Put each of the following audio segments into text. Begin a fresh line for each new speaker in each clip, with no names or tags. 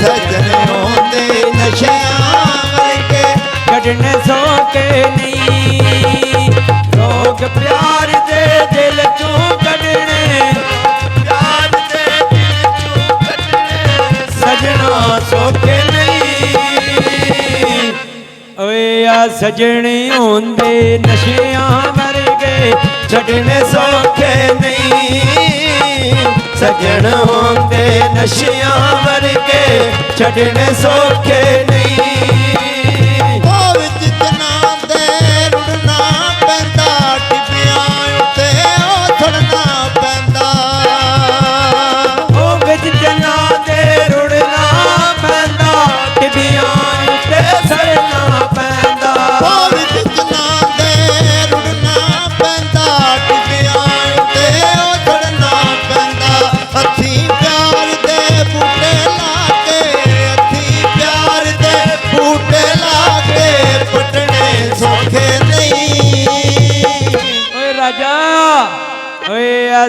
सजन होंदे नशियां वर्गे
कढ़ने सौखे नहीं रोग प्यार दे दिल चों कढ़ने
प्यार दे दिल चों कढ़ने
सजना सौखे नहीं ओए आ सजने होंदे नशियां वर्गे
छड़ने सौखे नहीं सजन होंदे नशियां वर्गे छड़ने सौखे नहीं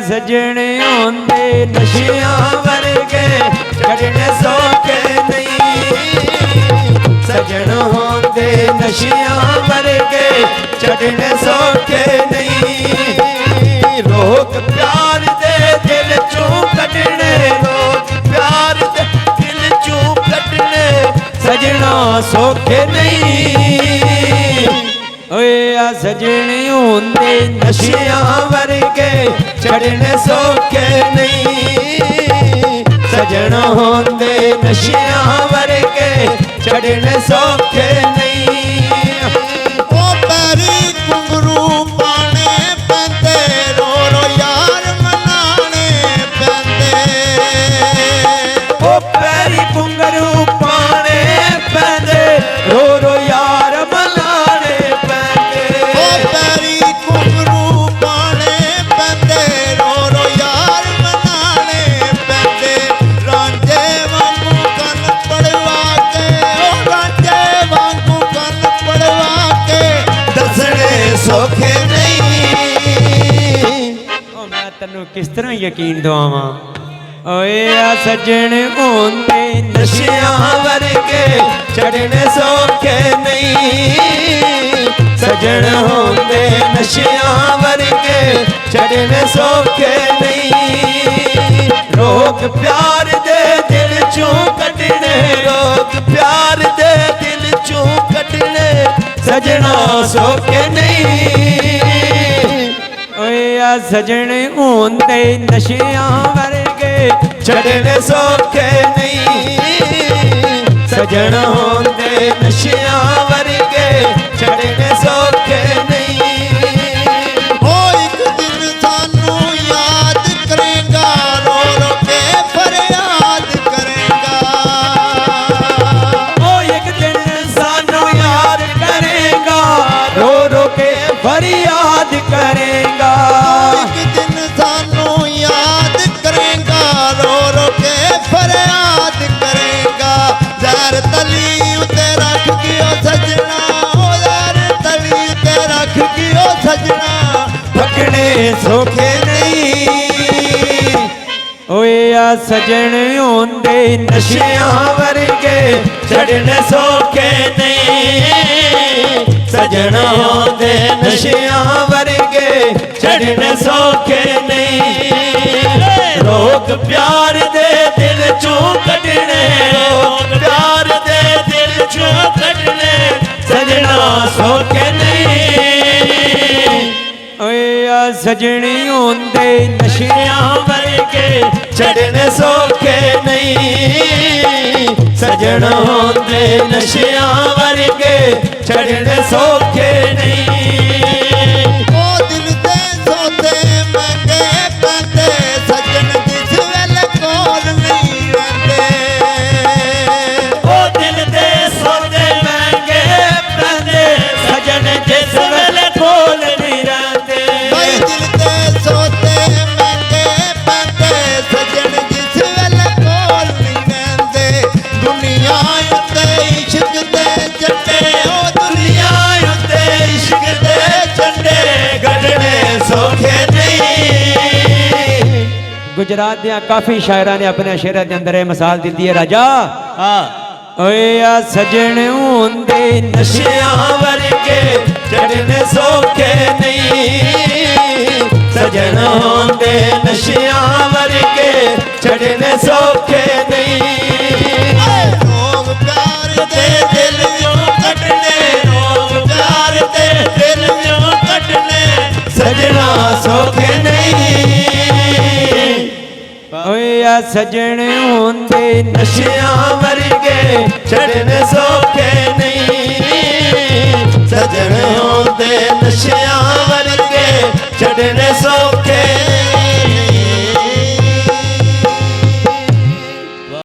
सजने होंदे नशियां वर्गे छड़ने सौखे नहीं
सजन होंदे नशियां वर्गे छड़ने सौखे नहीं रोग प्यार दे दिल चों कढ़ने रोग प्यार दे दिल चों कढ़ने
सजना सौखे नहीं ओए आ सजने होंदे
नशियां वर्गे छड़ने सौखे नहीं सजन होंदे नशियां वर्गे छड़ने सौखे नहीं ओ पैरी घुंघरू पाने पैंदे रो रो यार मनाने पैंदे
ओ पैरी घुंघरू पाने पैंदे रो रो यार मनाने पैंदे
ओ पैरी घुंघरू पाने पैंदे रो रो यार मनाने पैंदे रांझे वांगू कन पड़वा के ओ रांझे वांगू कन पड़वा के दसने सौखे नहीं
ओ मैं तन्नू किस तरह यकीन दवावां ओए आ सजन होंदे
नशियां वर्गे छड़ने सौखे नहीं सजन होंदे नशियां वर्गे छड़ने सौखे नहीं रोग प्यार दे दिल चों कढ़ने रोग प्यार दे दिल चों कढ़ने सजना सौखे नहीं
ओए आ सजन होंदे नशियां वर्गे
छड़ने सौखे नहीं सजन होंदे नशियां वर्गे छड़ने सौखे नहीं हो एक दिन सानू याद करेगा रो रो के फरियाद करेगा
ओ एक दिन सानू याद करेगा रो रो के फरियाद करेगा
एक दिन सानू याद करेगा रो रो के फरियाद करेगा जहर तली उते रख गियो सजना ओ जहर तली उते रख गियो सजना पकड़े सौखे नहीं
ओए आ सजन होंदे
नशियां वर्गे छड़ने सौखे नहीं सजन होंदे नशियां वर्गे छड़ने सौखे नहीं रोग प्यार दे दिल चों कढ़ने रोग प्यार दे दिल चों कढ़ने सजना सौखे नहीं
ओए आ सजन होंदे
नशियां वर्गे छड़ने सौखे नहीं सजन होंदे नशियां वर्गे छड़ने सौखे नहीं ओ दिल दे सौदे मंगे पैंदे सजन जिस वेले कोल नहीं रहिंदे ओ दिल दे सौदे मंगे पैंदे सजन जिस वेले कोल नहीं रहिंदे भाई दिल दे सौदे मंगे पैंदे सजन जिस वेले कोल नहीं रहिंदे दुनिया उत्ते इश्क दे झंडे ओ दुनिया उत्ते इश्क दे झंडे गढ़ने सौखे नहीं
गुजरात दियां काफ़ी शायरां ने अपने शेरां दे अंदर ये मिसाल दी है राजा ਓਏ ਆ ਸਜਣ ਹੁੰਦੇ
ਨਸ਼ਿਆਂ ਵਰਗੇ ਚੜ੍ਹਨੇ ਸੌਖੇ ਨਹੀਂ ਸਜਣ ਹੁੰਦੇ ਨਸ਼ਿਆਂ ਵਰਗੇ ਚੜ੍ਹਨੇ ਸੌਖੇ ਨਹੀਂ
ਰੋਗ ਪਿਆਰ ਦੇ ਦਿਲ ਚੋਂ ਕੱਢਣੇ ਰੋਗ ਪਿਆਰ ਦੇ ਦਿਲ ਚੋਂ ਕੱਢਣੇ
ਸਜਣਾ ਸੌਖੇ ਨਹੀਂ
ਓਏ ਆ ਸਜਣ ਹੁੰਦੇ
ਨਸ਼ਿਆਂ ਵਰਗੇ ਚੜ੍ਹਨੇ ਸੌਖੇ ਨਹੀਂ ਸਜਣ ਹੁੰਦੇ ਨਸ਼ਿਆਂ